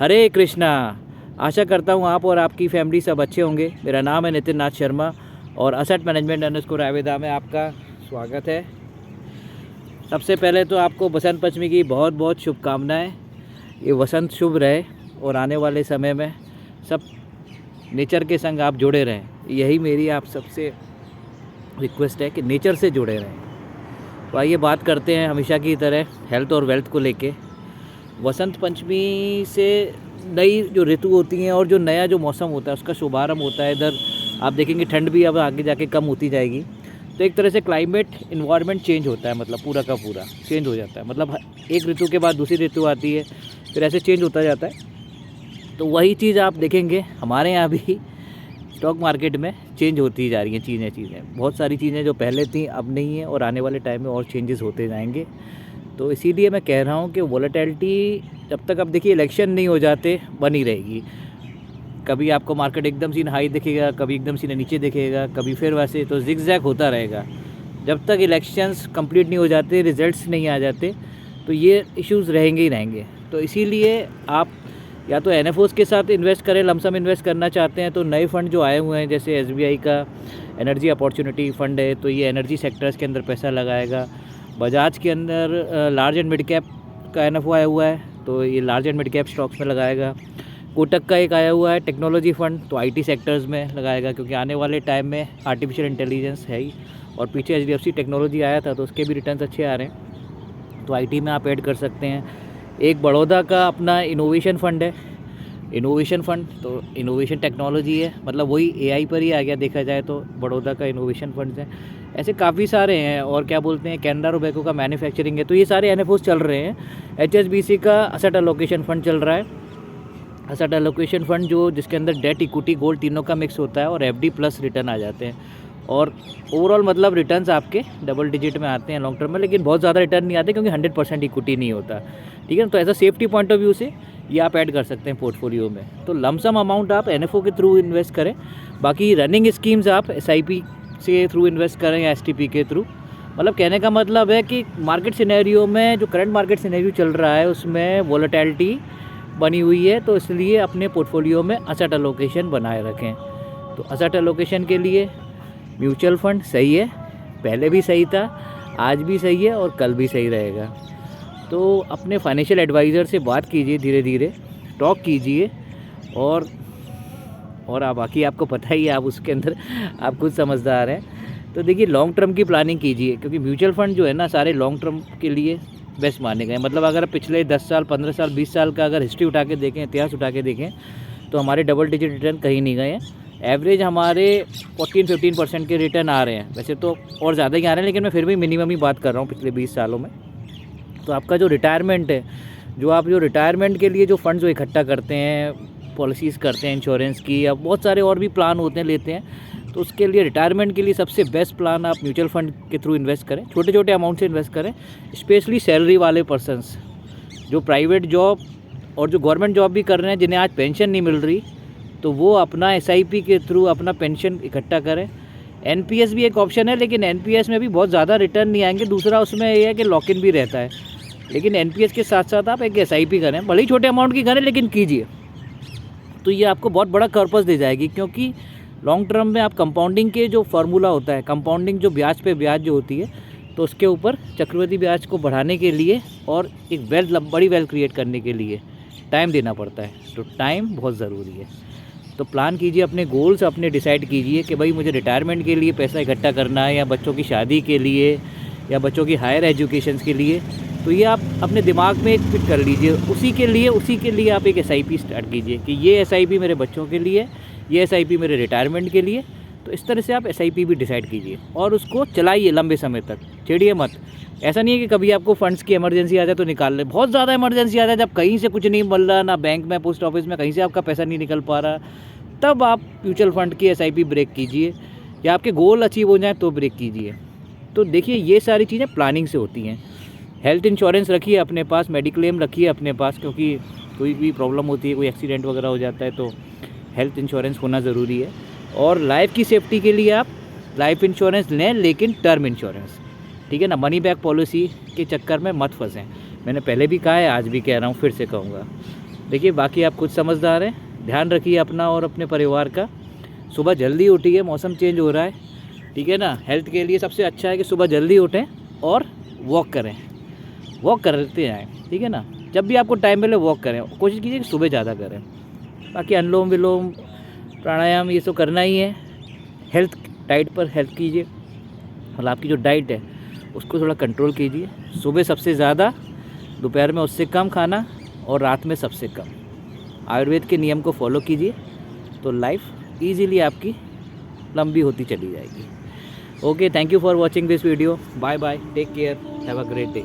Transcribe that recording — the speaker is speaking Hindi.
हरे कृष्णा। आशा करता हूँ आप और आपकी फैमिली सब अच्छे होंगे। मेरा नाम है नितिन नाथ शर्मा और असेट मैनेजमेंट अंडरस्कोर आवेदा में आपका स्वागत है। सबसे पहले तो आपको बसंत पंचमी की बहुत बहुत शुभकामनाएं। ये वसंत शुभ रहे और आने वाले समय में सब नेचर के संग आप जुड़े रहें। यही मेरी आप सबसे रिक्वेस्ट है कि नेचर से जुड़े रहें। तो आइए बात करते हैं हमेशा की तरह हेल्थ और वेल्थ को लेके। वसंत पंचमी से नई जो ऋतु होती हैं और जो नया जो मौसम होता है उसका शुभारंभ होता है। इधर आप देखेंगे ठंड भी अब आगे जाके कम होती जाएगी, तो एक तरह से क्लाइमेट इन्वायरमेंट चेंज होता है, मतलब पूरा का पूरा चेंज हो जाता है। मतलब एक ऋतु के बाद दूसरी ऋतु आती है, फिर ऐसे चेंज होता जाता है। तो वही चीज़ आप देखेंगे हमारे यहाँ भी स्टॉक मार्केट में चेंज होती जा रही हैं चीज़ें। बहुत सारी चीज़ें जो पहले थी अब नहीं है और आने वाले टाइम में और चेंजेस होते जाएंगे। तो इसीलिए मैं कह रहा हूँ कि वोलेटिलिटी जब तक, अब देखिए इलेक्शन नहीं हो जाते, बनी रहेगी। कभी आपको मार्केट एकदम से हाई दिखेगा, कभी एकदम से नीचे दिखेगा, कभी फिर वैसे, तो जिगजैग होता रहेगा। जब तक इलेक्शंस कंप्लीट नहीं हो जाते, रिजल्ट्स नहीं आ जाते, तो ये इश्यूज़ रहेंगे ही रहेंगे। तो इसीलिए आप या तो NFOs के साथ इन्वेस्ट करें, लमसम इन्वेस्ट करना चाहते हैं तो नए फ़ंड जो आए हुए हैं, जैसे SBI का एनर्जी अपॉर्चुनिटी फ़ंड है, तो ये एनर्जी सेक्टर्स के अंदर पैसा लगाएगा। बजाज के अंदर लार्ज एंड मिड कैप का NFO आया हुआ है, तो ये large and mid cap stocks में लगाएगा। कोटक का एक आया हुआ है टेक्नोलॉजी फ़ंड, तो IT सेक्टर्स में लगाएगा, क्योंकि आने वाले टाइम में आर्टिफिशियल इंटेलिजेंस है ही। और पीछे HDFC टेक्नोलॉजी आया था तो उसके भी रिटर्न्स अच्छे आ रहे हैं, तो IT में आप ऐड कर सकते हैं। एक बड़ौदा का अपना इनोवेशन फ़ंड है, इनोवेशन फ़ंड, तो इनोवेशन टेक्नोलॉजी है, मतलब वही AI पर ही आ गया देखा जाए तो। बड़ौदा का इनोवेशन फंड्स है, ऐसे काफ़ी सारे हैं। और क्या बोलते हैं, कैनरा रोबेको का मैन्युफैक्चरिंग है, तो ये सारे NFOs चल रहे हैं। HSBC का असेट एलोकेशन फ़ंड चल रहा है। असेट एलोकेशन फ़ंड जो जिसके अंदर डेट, इक्विटी, गोल्ड तीनों का मिक्स होता है और FD प्लस रिटर्न आ जाते हैं। और ओवरऑल मतलब रिटर्न्स आपके डबल डिजिट में आते हैं लॉन्ग टर्म में, लेकिन बहुत ज़्यादा रिटर्न नहीं आते क्योंकि 100% इक्विटी नहीं होता, ठीक है ना। तो ऐसा सेफ्टी पॉइंट ऑफ व्यू से ये आप ऐड कर सकते हैं पोर्टफोलियो में। तो लमसम अमाउंट आप NFO के थ्रू इन्वेस्ट करें, बाकी रनिंग स्कीम्स आप SIP से थ्रू इन्वेस्ट करें या STP के थ्रू। मतलब कहने का मतलब है कि मार्केट सिनेरियो में, जो करंट मार्केट सिनेरियो चल रहा है उसमें वोलेटिलिटी बनी हुई है, तो इसलिए अपने पोर्टफोलियो में असेट एलोकेशन बनाए रखें। तो असेट एलोकेशन के लिए म्यूचुअल फंड सही है, पहले भी सही था, आज भी सही है और कल भी सही रहेगा। तो अपने फाइनेंशियल एडवाइज़र से बात कीजिए, धीरे धीरे टॉक कीजिए। और आप बाकी आपको पता ही है, आप उसके अंदर आप खुद समझदार हैं। तो देखिए लॉन्ग टर्म की प्लानिंग कीजिए, क्योंकि म्यूचुअल फंड जो है ना सारे लॉन्ग टर्म के लिए बेस्ट माने गए। मतलब अगर पिछले 10 साल, 15 साल, 20 साल का अगर हिस्ट्री उठा के देखें, इतिहास उठा के देखें, तो हमारे डबल डिजिट रिटर्न कहीं नहीं गए हैं। एवरेज हमारे 14-15% के रिटर्न आ रहे हैं, वैसे तो और ज़्यादा ही आ रहे हैं, लेकिन मैं फिर भी मिनिमम ही बात कर रहा हूँ पिछले 20 सालों में। तो आपका जो रिटायरमेंट है, जो रिटायरमेंट के लिए जो फंड्स जो इकट्ठा करते हैं, पॉलिसीज़ करते हैं इंश्योरेंस की, या बहुत सारे और भी प्लान होते हैं, लेते हैं, तो उसके लिए रिटायरमेंट के लिए सबसे बेस्ट प्लान आप म्यूचुअल फंड के थ्रू इन्वेस्ट करें। छोटे छोटे अमाउंट से इन्वेस्ट करें, स्पेशली सैलरी वाले पर्सनस जो प्राइवेट जॉब और जो गवर्नमेंट जॉब भी कर रहे हैं, जिन्हें आज पेंशन नहीं मिल रही, तो वो अपना SIP के थ्रू अपना पेंशन इकट्ठा करें। NPS भी एक ऑप्शन है, लेकिन NPS में भी बहुत ज़्यादा रिटर्न नहीं आएंगे। दूसरा उसमें ये है कि लॉक इन भी रहता है, लेकिन NPS के साथ साथ आप एक SIP करें, भले ही छोटे अमाउंट की करें, लेकिन कीजिए। तो ये आपको बहुत बड़ा पर्पस दे जाएगी, क्योंकि लॉन्ग टर्म में आप कंपाउंडिंग के जो फार्मूला होता है, कंपाउंडिंग जो ब्याज पे ब्याज जो होती है, तो उसके ऊपर चक्रवृद्धि ब्याज को बढ़ाने के लिए और एक बड़ी वेल्थ क्रिएट करने के लिए टाइम देना पड़ता है। तो टाइम बहुत ज़रूरी है। तो प्लान कीजिए, अपने गोल्स अपने डिसाइड कीजिए कि भाई मुझे रिटायरमेंट के लिए पैसा इकट्ठा करना है, या बच्चों की शादी के लिए, या बच्चों की हायर एजुकेशन के लिए। तो ये आप अपने दिमाग में एक फिट कर लीजिए। उसी के लिए आप एक SIP स्टार्ट कीजिए कि ये SIP मेरे बच्चों के लिए, ये SIP मेरे रिटायरमेंट के लिए। तो इस तरह से आप SIP भी डिसाइड कीजिए और उसको चलाइए लंबे समय तक, छेड़िए मत। ऐसा नहीं है कि कभी आपको फंड्स की इमरजेंसी आ जाए तो निकाल ले। बहुत ज़्यादा इमरजेंसी आ जाए, जब कहीं से कुछ नहीं मिल रहा, ना बैंक में, पोस्ट ऑफिस में, कहीं से आपका पैसा नहीं निकल पा रहा, तब आप म्यूचुअल फंड की SIP ब्रेक कीजिए, या आपके गोल अचीव हो जाए तो ब्रेक कीजिए। तो देखिए ये सारी चीज़ें प्लानिंग से होती हैं। हेल्थ इंश्योरेंस रखिए अपने पास, मेडिक्लेम रखिए अपने पास, क्योंकि कोई भी प्रॉब्लम होती है, कोई एक्सीडेंट वगैरह हो जाता है, तो हेल्थ इंश्योरेंस होना ज़रूरी है। और लाइफ की सेफ्टी के लिए आप लाइफ इंश्योरेंस लें, लेकिन टर्म इंश्योरेंस, ठीक है ना। मनी बैक पॉलिसी के चक्कर में मत फंसें। मैंने पहले भी कहा है, आज भी कह रहा हूँ, फिर से कहूँगा। देखिए बाकी आप खुद समझदार हैं, ध्यान रखिए अपना और अपने परिवार का। सुबह जल्दी उठिए, मौसम चेंज हो रहा है, ठीक है ना। हेल्थ के लिए सबसे अच्छा है कि सुबह जल्दी उठें और वॉक करें, वॉक करते जाएँ, ठीक है ना। जब भी आपको टाइम मिले वॉक करें, कोशिश कीजिए कि सुबह ज़्यादा करें। बाकी अनुलोम विलोम प्राणायाम ये सब करना ही है। हेल्थ डाइट पर हेल्थ कीजिए, और आपकी जो डाइट है उसको थोड़ा कंट्रोल कीजिए। सुबह सबसे ज़्यादा, दोपहर में उससे कम खाना, और रात में सबसे कम। आयुर्वेद के नियम को फॉलो कीजिए तो लाइफ ईजीली आपकी लंबी होती चली जाएगी। Okay, thank you for watching this video. Bye bye, take care, have a great day.